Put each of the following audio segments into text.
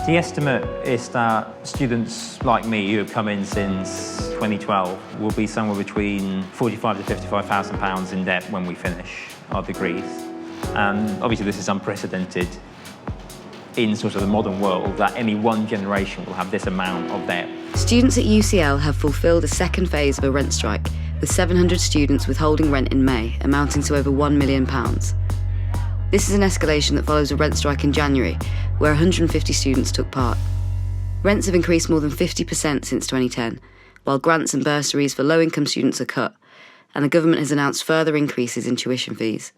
The estimate is that students like me who have come in since 2012 will be somewhere between £45,000 to £55,000 in debt when we finish our degrees. And obviously this is unprecedented in sort of the modern world, that any one generation will have this amount of debt. Students at UCL have fulfilled a second phase of a rent strike, with 700 students withholding rent in May, amounting to over £1 million. This is an escalation that follows a rent strike in January, where 150 students took part. Rents have increased more than 50% since 2010, while grants and bursaries for low-income students are cut, and the government has announced further increases in tuition fees.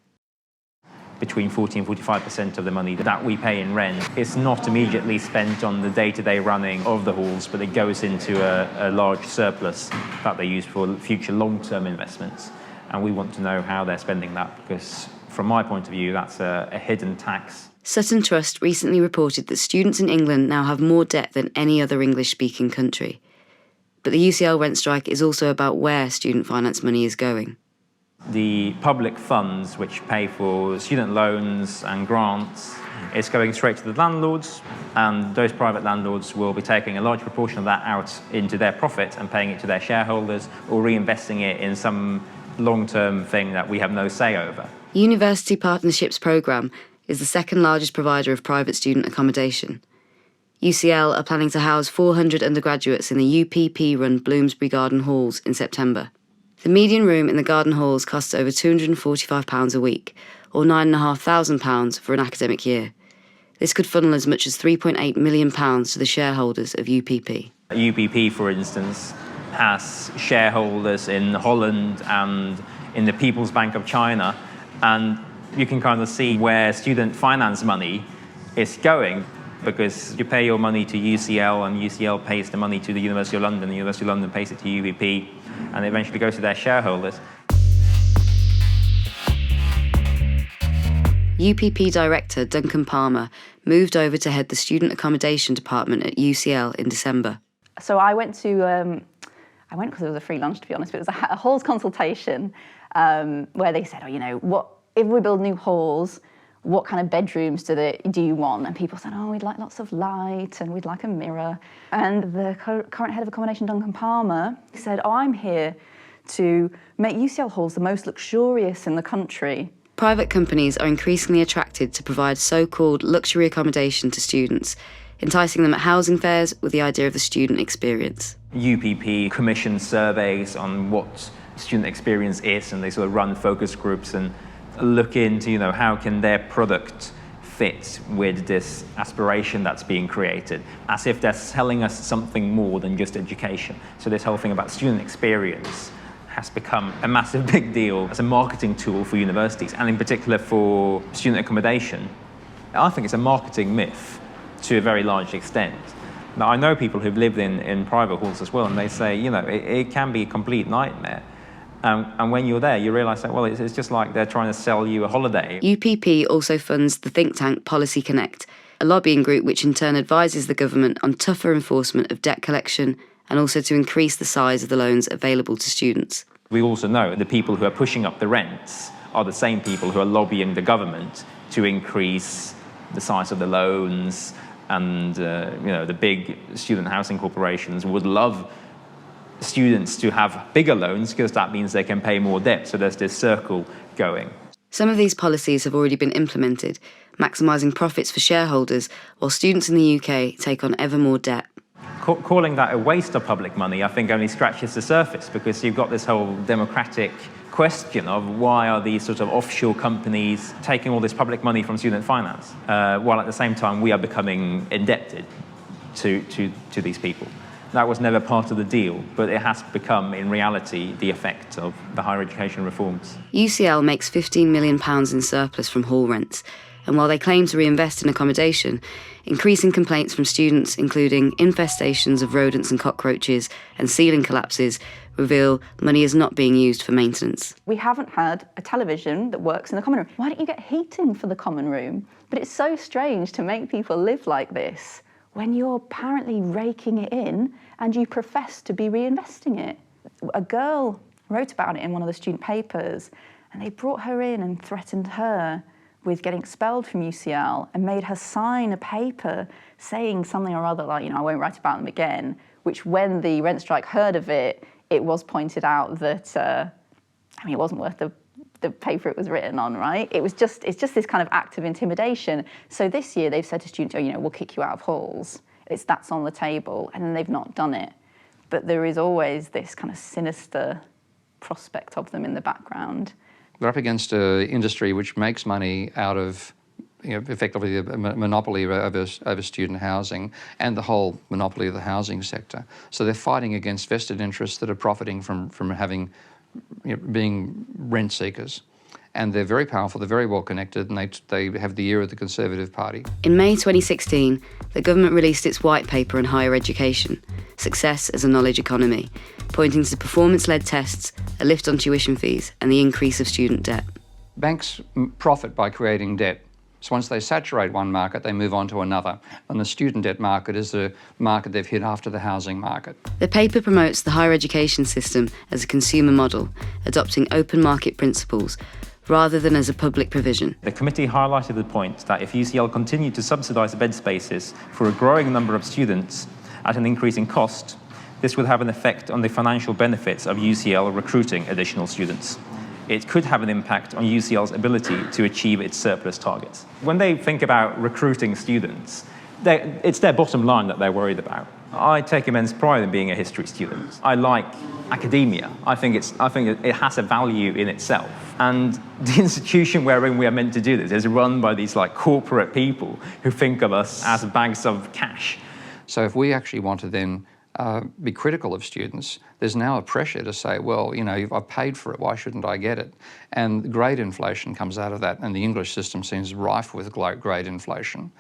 Between 40 and 45% of the money that we pay in rent is not immediately spent on the day-to-day running of the halls, but it goes into a large surplus that they use for future long-term investments. And we want to know how they're spending that, because from my point of view, that's a hidden tax. Sutton Trust recently reported that students in England now have more debt than any other English-speaking country. But the UCL rent strike is also about where student finance money is going. The public funds which pay for student loans and grants is going straight to the landlords, and those private landlords will be taking a large proportion of that out into their profit and paying it to their shareholders or reinvesting it in some long-term thing that we have no say over. University Partnerships Programme is the second largest provider of private student accommodation. UCL are planning to house 400 undergraduates in the UPP-run Bloomsbury Garden Halls in September. The median room in the garden halls costs over £245 a week, or £9,500 for an academic year. This could funnel as much as £3.8 million to the shareholders of UPP. UPP, for instance, has shareholders in Holland and in the People's Bank of China, and you can kind of see where student finance money is going, because you pay your money to UCL and UCL pays the money to the University of London, the University of London pays it to UPP, and it eventually goes to their shareholders. UPP director Duncan Palmer moved over to head the student accommodation department at UCL in December. So I went because it was a free lunch, to be honest, but it was a halls consultation where they said, what if we build new halls, what kind of bedrooms do you want? And people said, we'd like lots of light and we'd like a mirror. And the current head of accommodation, Duncan Palmer, said, I'm here to make UCL halls the most luxurious in the country. Private companies are increasingly attracted to provide so-called luxury accommodation to students, enticing them at housing fairs with the idea of the student experience. UPP commissions surveys on what student experience is, and they sort of run focus groups and look into, how can their product fit with this aspiration that's being created, as if they're selling us something more than just education. So this whole thing about student experience has become a massive big deal as a marketing tool for universities, and in particular for student accommodation. I think it's a marketing myth to a very large extent. Now, I know people who've lived in private halls as well, and they say, it can be a complete nightmare. And when you're there, you realise that, it's just like they're trying to sell you a holiday. UPP also funds the think tank Policy Connect, a lobbying group which in turn advises the government on tougher enforcement of debt collection and also to increase the size of the loans available to students. We also know the people who are pushing up the rents are the same people who are lobbying the government to increase the size of the loans, and the big student housing corporations would love students to have bigger loans because that means they can pay more debt. So there's this circle going. Some of these policies have already been implemented, maximising profits for shareholders, while students in the UK take on ever more debt. Calling that a waste of public money, I think, only scratches the surface, because you've got this whole democratic question of why are these sort of offshore companies taking all this public money from student finance, while at the same time we are becoming indebted to these people. That was never part of the deal, but it has become, in reality, the effect of the higher education reforms. UCL makes £15 million in surplus from hall rents, and while they claim to reinvest in accommodation, increasing complaints from students, including infestations of rodents and cockroaches and ceiling collapses, reveal money is not being used for maintenance. We haven't had a television that works in the common room. Why don't you get heating for the common room? But it's so strange to make people live like this when you're apparently raking it in and you profess to be reinvesting it. A girl wrote about it in one of the student papers, and they brought her in and threatened her with getting expelled from UCL and made her sign a paper saying something or other like, I won't write about them again, which when the rent strike heard of it, it was pointed out that, it wasn't worth the paper it was written on, right? It's just this kind of act of intimidation. So this year they've said to students, we'll kick you out of halls. That's on the table, and then they've not done it. But there is always this kind of sinister prospect of them in the background. We're up against an industry which makes money out of effectively a monopoly over student housing and the whole monopoly of the housing sector. So they're fighting against vested interests that are profiting from having, being rent seekers. And they're very powerful, they're very well connected, and they have the ear of the Conservative Party. In May 2016, the government released its white paper on higher education, Success as a Knowledge Economy, pointing to performance-led tests, a lift on tuition fees, and the increase of student debt. Banks profit by creating debt. So once they saturate one market, they move on to another. And the student debt market is the market they've hit after the housing market. The paper promotes the higher education system as a consumer model, adopting open market principles, rather than as a public provision. The committee highlighted the point that if UCL continued to subsidise bed spaces for a growing number of students at an increasing cost, this would have an effect on the financial benefits of UCL recruiting additional students. It could have an impact on UCL's ability to achieve its surplus targets. When they think about recruiting students, it's their bottom line that they're worried about. I take immense pride in being a history student. I like academia. I think it has a value in itself. And the institution wherein we are meant to do this is run by these corporate people who think of us as bags of cash. So if we actually want to then be critical of students, there's now a pressure to say, well, I've paid for it, why shouldn't I get it? And grade inflation comes out of that, and the English system seems rife with grade inflation.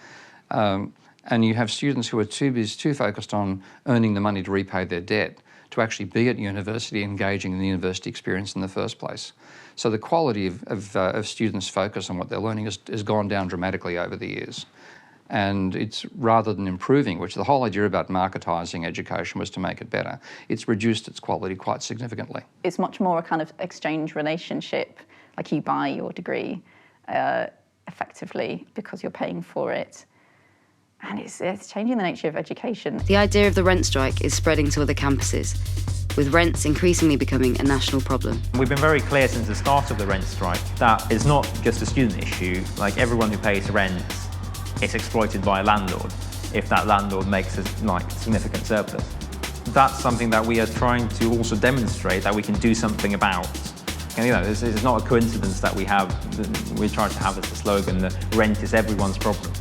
And you have students who are too focused on earning the money to repay their debt to actually be at university, engaging in the university experience in the first place. So the quality of students' focus on what they're learning has gone down dramatically over the years. And it's, rather than improving, which the whole idea about marketising education was to make it better, it's reduced its quality quite significantly. It's much more a kind of exchange relationship, like you buy your degree effectively because you're paying for it. And it's changing the nature of education. The idea of the rent strike is spreading to other campuses, with rents increasingly becoming a national problem. We've been very clear since the start of the rent strike that it's not just a student issue. Everyone who pays rent is exploited by a landlord if that landlord makes a significant surplus. That's something that we are trying to also demonstrate that we can do something about. And, this is not a coincidence that we try to have as a slogan that rent is everyone's problem.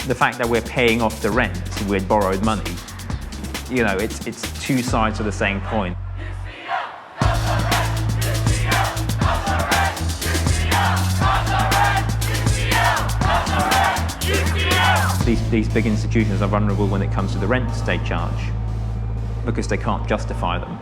The fact that we're paying off the rent with borrowed money, it's two sides of the same coin. These big institutions are vulnerable when it comes to the rent they charge because they can't justify them.